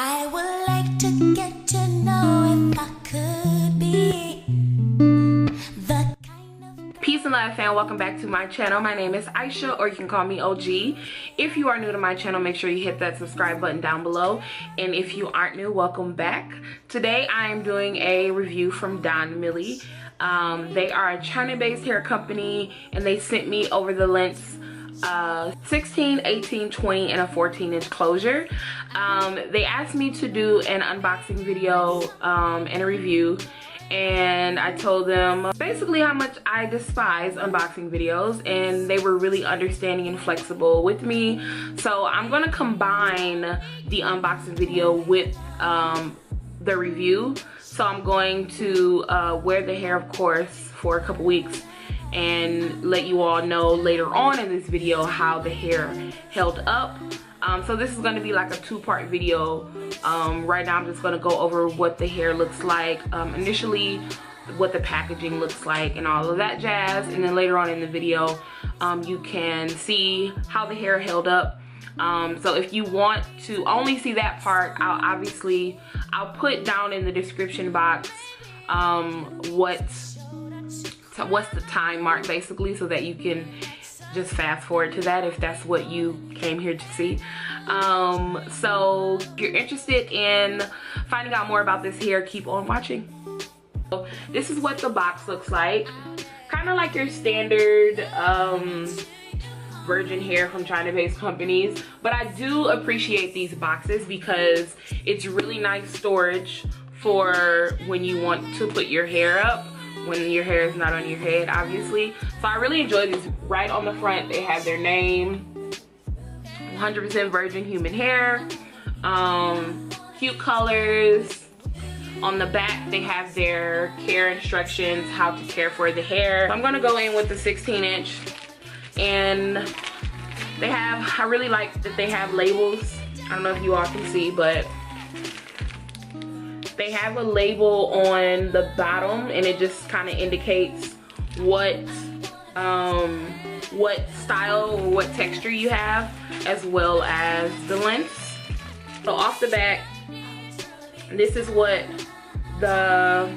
I would like to get to know if I could be the kind of... Peace and love, fam. Welcome back to my channel. My name is Isha, or you can call me OG. If you are new to my channel, make sure you hit that subscribe button down below. And if you aren't new, welcome back. Today I am doing a review from Donmily. They are a China-based hair company, and they sent me over the lengths 16, 18, 20, and a 14-inch closure. They asked me to do an unboxing video and a review, and I told them basically how much I despise unboxing videos, and they were really understanding and flexible with me. So I'm gonna combine the unboxing video with the review. So I'm going to wear the hair, of course, for a couple weeks and let you all know later on in this video how the hair held up. So this is going to be like a two-part video. Right now I'm just going to go over what the hair looks like initially, what the packaging looks like, and all of that jazz, and then later on in the video you can see how the hair held up. So if you want to only see that part, I'll put down in the description box what's the time mark, basically, so that you can just fast forward to that if that's what you came here to see. So if you're interested in finding out more about this hair, keep on watching. So this is what the box looks like, kind of like your standard virgin hair from China-based companies, but I do appreciate these boxes because it's really nice storage for when you want to put your hair up, when your hair is not on your head, obviously. So I really enjoy these. Right on the front they have their name, 100% virgin human hair, cute colors. On the back they have their care instructions, how to care for the hair. So I'm gonna go in with the 16-inch, and they have, I really like that they have labels. I don't know if you all can see, but they have a label on the bottom, and it just kind of indicates what style or what texture you have, as well as the length. So off the back, this is what the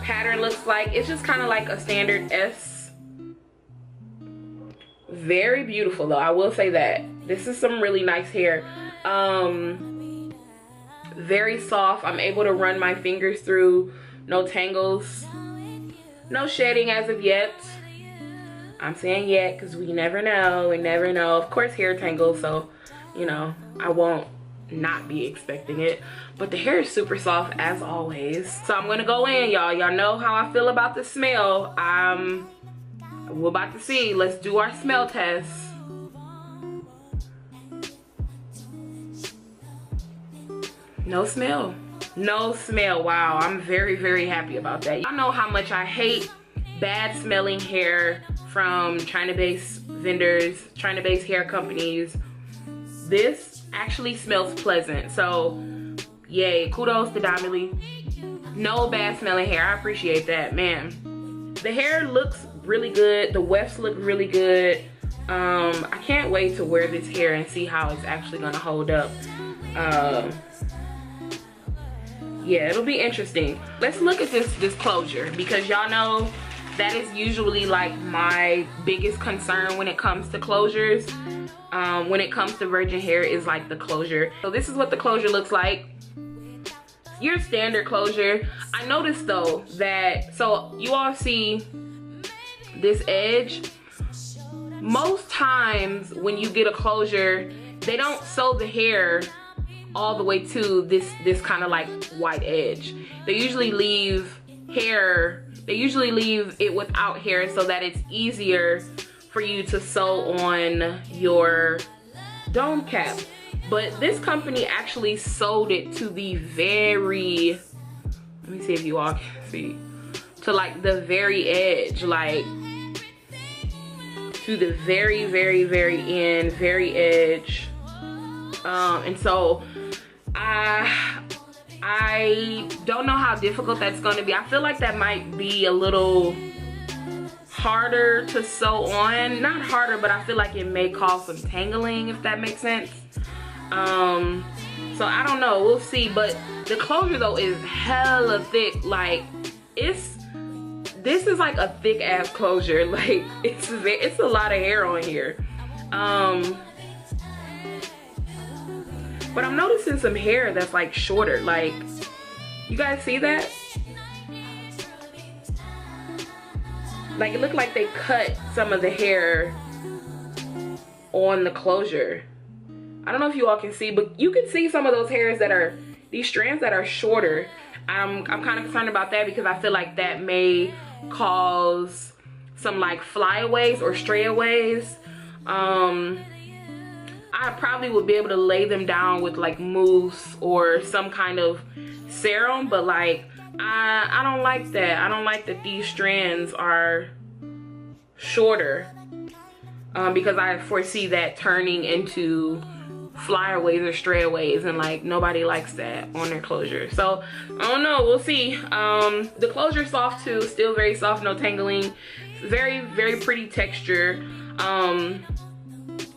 pattern looks like. It's just kind of like a standard S. Very beautiful though, I will say that. This is some really nice hair. Very soft. I'm able to run my fingers through. No tangles, no shedding as of yet. I'm saying yet because we never know. We never know. Of course hair tangles, so you know I won't not be expecting it, but the hair is super soft as always. So I'm gonna go in, y'all know how I feel about the smell. We're about to see. Let's do our smell test. No smell. No smell. Wow, I'm very, very happy about that. I know how much I hate bad smelling hair from China-based vendors, China-based hair companies. This actually smells pleasant. So yay, kudos to Donmily. No bad smelling hair. I appreciate that, man. The hair looks really good. The wefts look really good. I can't wait to wear this hair and see how it's actually gonna hold up. Yeah, it'll be interesting. Let's look at this closure, because y'all know that is usually like my biggest concern when it comes to closures. When it comes to virgin hair, is like the closure. So this is what the closure looks like. Your standard closure. I noticed though that, so you all see this edge. Most times when you get a closure, they don't sew the hair all the way to this kind of like white edge. They usually leave it without hair so that it's easier for you to sew on your dome cap. But this company actually sewed it to the very, let me see if you all can see, to like the very edge, like to the very, very, very end, very edge. And so I don't know how difficult that's going to be. I feel like that might be a little harder to sew on. Not harder, but I feel like it may cause some tangling, if that makes sense. So I don't know, we'll see. But the closure though is hella thick. Like this is like a thick ass closure. Like it's a lot of hair on here. But I'm noticing some hair that's like shorter. Like, you guys see that? Like it looked like they cut some of the hair on the closure. I don't know if you all can see, but you can see some of those hairs that are, these strands that are shorter. I'm kind of concerned about that because I feel like that may cause some like flyaways or strayaways. I probably would be able to lay them down with like mousse or some kind of serum, but like I don't like that. I don't like that these strands are shorter because I foresee that turning into flyaways or strayaways, and like nobody likes that on their closure. So I don't know, we'll see. The closure's soft too, still very soft, no tangling, very pretty texture.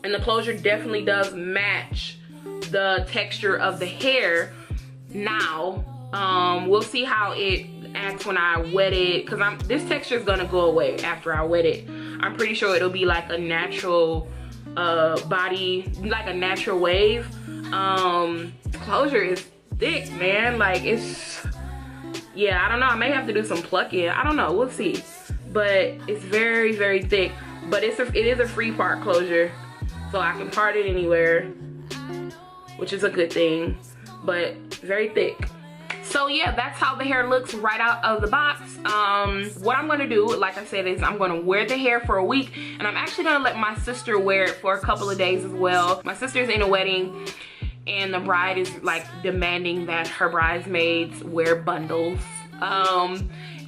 And the closure definitely does match the texture of the hair. Now we'll see how it acts when I wet it, because this texture is gonna go away after I wet it. I'm pretty sure it'll be like a natural body, like a natural wave. Closure is thick, man. Like it's, yeah, I don't know, I may have to do some plucking, I don't know, we'll see. But it's very thick. But it is a free part closure, so I can part it anywhere, which is a good thing, but very thick. So yeah, that's how the hair looks right out of the box. What I'm gonna do, like I said, is I'm gonna wear the hair for a week, and I'm actually gonna let my sister wear it for a couple of days as well. My sister's in a wedding, and the bride is like demanding that her bridesmaids wear bundles.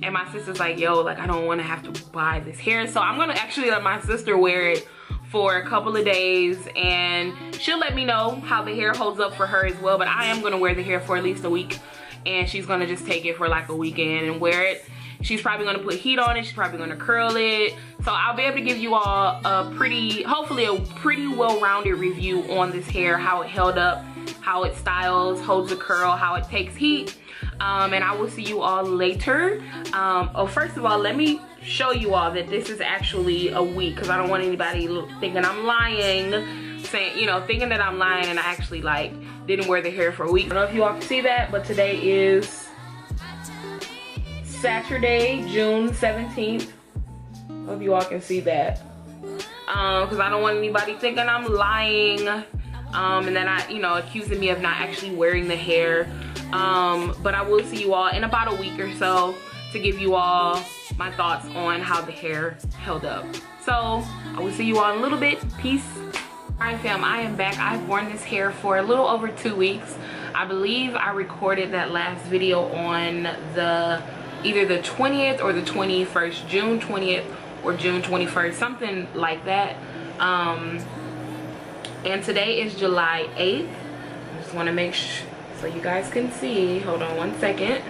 And my sister's like, yo, like I don't wanna have to buy this hair. So I'm gonna actually let my sister wear it for a couple of days, and she'll let me know how the hair holds up for her as well. But I am gonna wear the hair for at least a week, and she's gonna just take it for like a weekend and wear it. She's probably gonna put heat on it, she's probably gonna curl it. So I'll be able to give you all a hopefully a pretty well-rounded review on this hair, how it held up, how it styles, holds a curl, how it takes heat. And I will see you all later. Oh, first of all, let me show you all that this is actually a week, because I don't want anybody thinking I'm lying, saying, you know, thinking that I'm lying and I actually like didn't wear the hair for a week. I don't know if you all can see that, but today is Saturday, June 17th. Hope you all can see that. Because I don't want anybody thinking I'm lying, and then accusing me of not actually wearing the hair. But I will see you all in about a week or so to give you all my thoughts on how the hair held up. So I will see you all in a little bit. Peace. Alright fam, I am back. I've worn this hair for a little over 2 weeks. I believe I recorded that last video on either the 20th or the 21st, June 20th or June 21st, something like that. And today is July 8th. I just want to make sure so you guys can see. Hold on one second.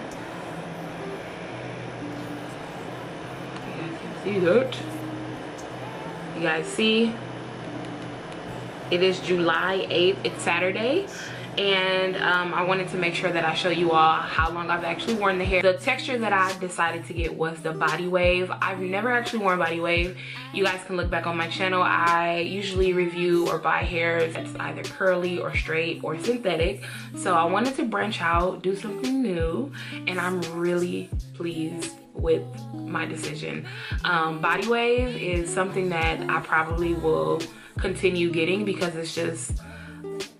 You guys can see that. You guys see? It is July 8th. It's Saturday. And I wanted to make sure that I show you all how long I've actually worn the hair. The texture that I decided to get was the body wave. I've never actually worn body wave. You guys can look back on my channel. I usually review or buy hair that's either curly or straight or synthetic. So I wanted to branch out, do something new, and I'm really pleased with my decision. Body wave is something that I probably will continue getting because it's just,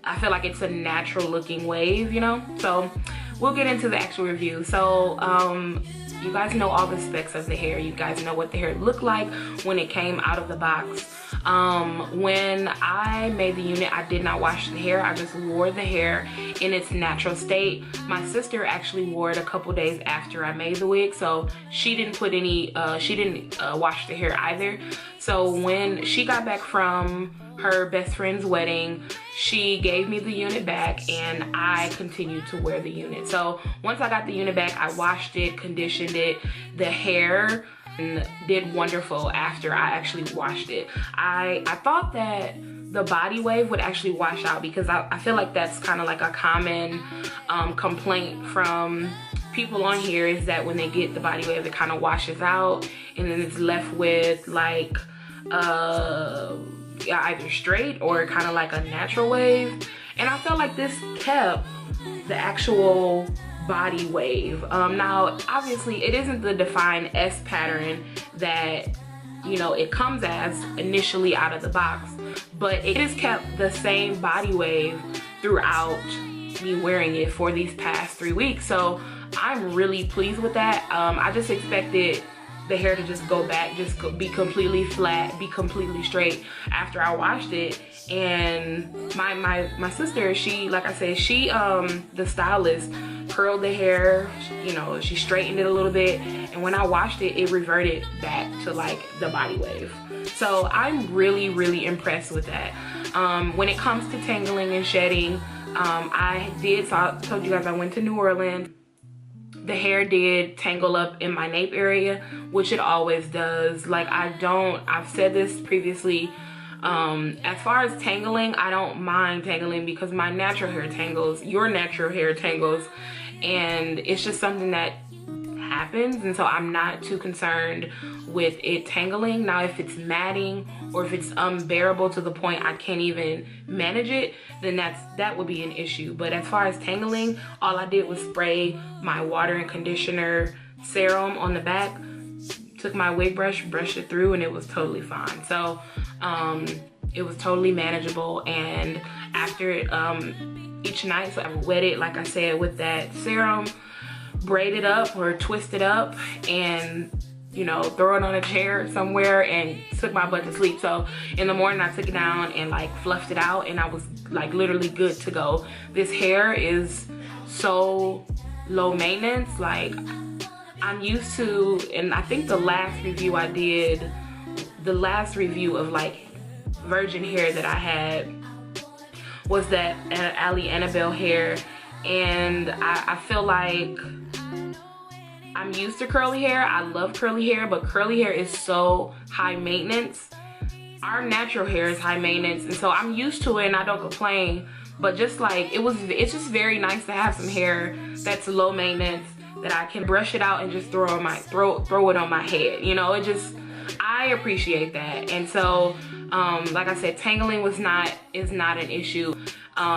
I feel like it's a natural looking wave, you know? So we'll get into the actual review. So you guys know all the specs of the hair. You guys know what the hair looked like when it came out of the box. When I made the unit, I did not wash the hair. I just wore the hair in its natural state. My sister actually wore it a couple days after I made the wig, so she didn't put any, she didn't wash the hair either. So when she got back from her best friend's wedding, she gave me the unit back and I continued to wear the unit. So once I got the unit back, I washed it, conditioned it. The hair did wonderful after I actually washed it. I thought that the body wave would actually wash out, because I feel like that's kind of like a common complaint from people on here, is that when they get the body wave, it kind of washes out and then it's left with like either straight or kind of like a natural wave. And I felt like this kept the actual body wave. Now obviously it isn't the defined S pattern that, you know, it comes as initially out of the box, but it has kept the same body wave throughout me wearing it for these past 3 weeks. So I'm really pleased with that. I just expected the hair to just go back, just be completely flat, be completely straight after I washed it. And my sister, she, like I said, she the stylist, curled the hair, you know, she straightened it a little bit, and when I washed it, it reverted back to like the body wave. So I'm really impressed with that. When it comes to tangling and shedding, I told you guys I went to New Orleans. The hair did tangle up in my nape area, which it always does. Like, I've said this previously, as far as tangling, I don't mind tangling because my natural hair tangles, your natural hair tangles, and it's just something that happens, and so I'm not too concerned with it tangling. Now if it's matting or if it's unbearable to the point I can't even manage it, then that would be an issue. But as far as tangling, all I did was spray my water and conditioner serum on the back, took my wig brush, brushed it through, and it was totally fine. So it was totally manageable. And after each night, so I wet it, like I said, with that serum, braid it up or twist it up, and, you know, throw it on a chair somewhere and took my butt to sleep. So in the morning I took it down and like fluffed it out, and I was like literally good to go. This hair is so low maintenance. Like, I'm used to, and I think the last review I did, the last review of like virgin hair that I had was that Ali Annabelle hair, and I feel like I'm used to curly hair. I love curly hair, but curly hair is so high maintenance. Our natural hair is high maintenance, and so I'm used to it and I don't complain. But just like, it's just very nice to have some hair that's low maintenance, that I can brush it out and just throw it on my head. You know, I appreciate that. And so like I said, tangling is not an issue.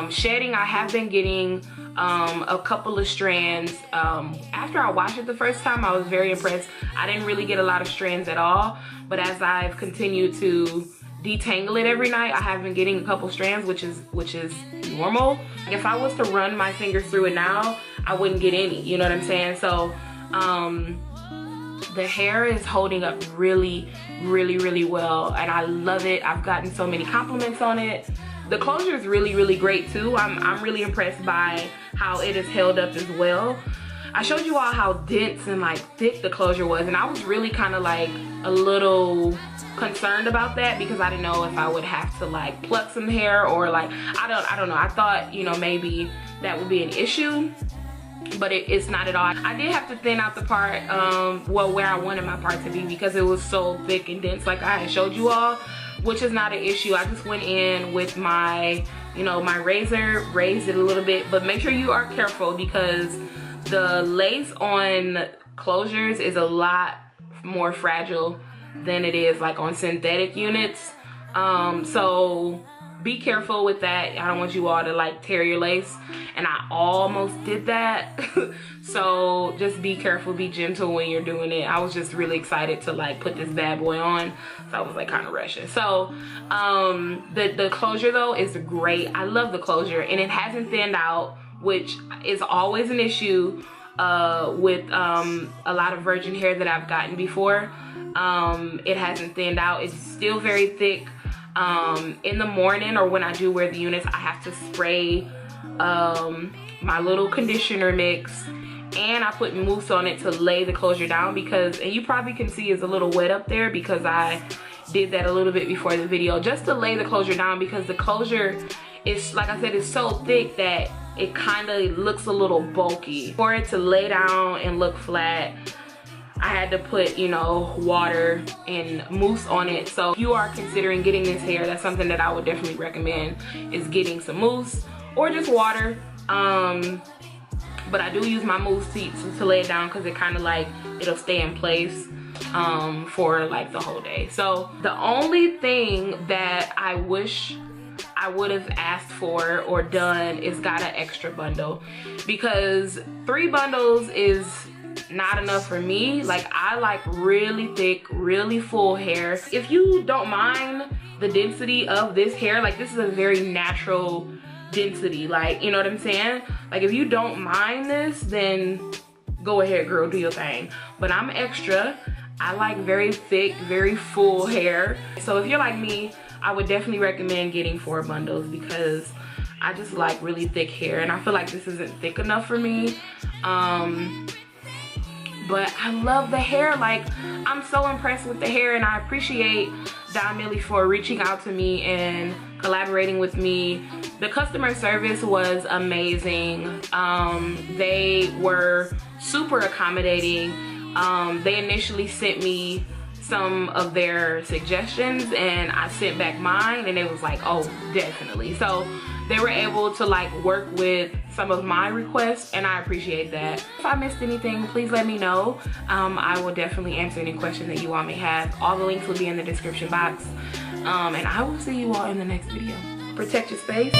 Shedding, I have been getting a couple of strands. After I washed it the first time, I was very impressed. I didn't really get a lot of strands at all, but as I've continued to detangle it every night, I have been getting a couple strands, which is normal. If I was to run my fingers through it now, I wouldn't get any, you know what I'm saying? So the hair is holding up really well, and I love it. I've gotten so many compliments on it. The closure is really great too. I'm really impressed by how it has held up as well. I showed you all how dense and like thick the closure was, and I was really kind of like a little concerned about that because I didn't know if I would have to like pluck some hair, or like, I don't know. I thought, you know, maybe that would be an issue, but it's not at all. I did have to thin out the part, well, where I wanted my part to be, because it was so thick and dense like I had showed you all, which is not an issue. I just went in with my, you know, my razor, raised it a little bit, but make sure you are careful because the lace on closures is a lot more fragile than it is like on synthetic units. So be careful with that. I don't want you all to like tear your lace, and I almost did that. So just be careful, be gentle when you're doing it. I was just really excited to like put this bad boy on, so I was like kind of rushing. So the closure though is great. I love the closure, and it hasn't thinned out, which is always an issue with a lot of virgin hair that I've gotten before. It hasn't thinned out. It's still very thick. In the morning, or when I do wear the units, I have to spray my little conditioner mix, and I put mousse on it to lay the closure down, because, and you probably can see it's a little wet up there because I did that a little bit before the video, just to lay the closure down, because the closure is, like I said, it's so thick that it kind of looks a little bulky. For it to lay down and look flat, I had to put, you know, water and mousse on it. So if you are considering getting this hair, that's something that I would definitely recommend, is getting some mousse or just water. But I do use my mousse to lay it down because it kind of like, it'll stay in place for like the whole day. So the only thing that I wish I would have asked for or done is got an extra bundle, because 3 bundles is not enough for me. Like, I like really thick, really full hair. If you don't mind the density of this hair, like, this is a very natural density, like, you know what I'm saying? Like, if you don't mind this, then go ahead, girl, do your thing. But I'm extra. I like very thick, very full hair. So if you're like me, I would definitely recommend getting 4 bundles, because I just like really thick hair, and I feel like this isn't thick enough for me. But I love the hair. Like, I'm so impressed with the hair, and I appreciate Donmily for reaching out to me and collaborating with me. The customer service was amazing. They were super accommodating. They initially sent me some of their suggestions, and I sent back mine, and it was like, oh, definitely. So they were able to like work with some of my requests, and I appreciate that. If I missed anything, please let me know. I will definitely answer any question that you all may have. All the links will be in the description box, and I will see you all in the next video. Protect your space.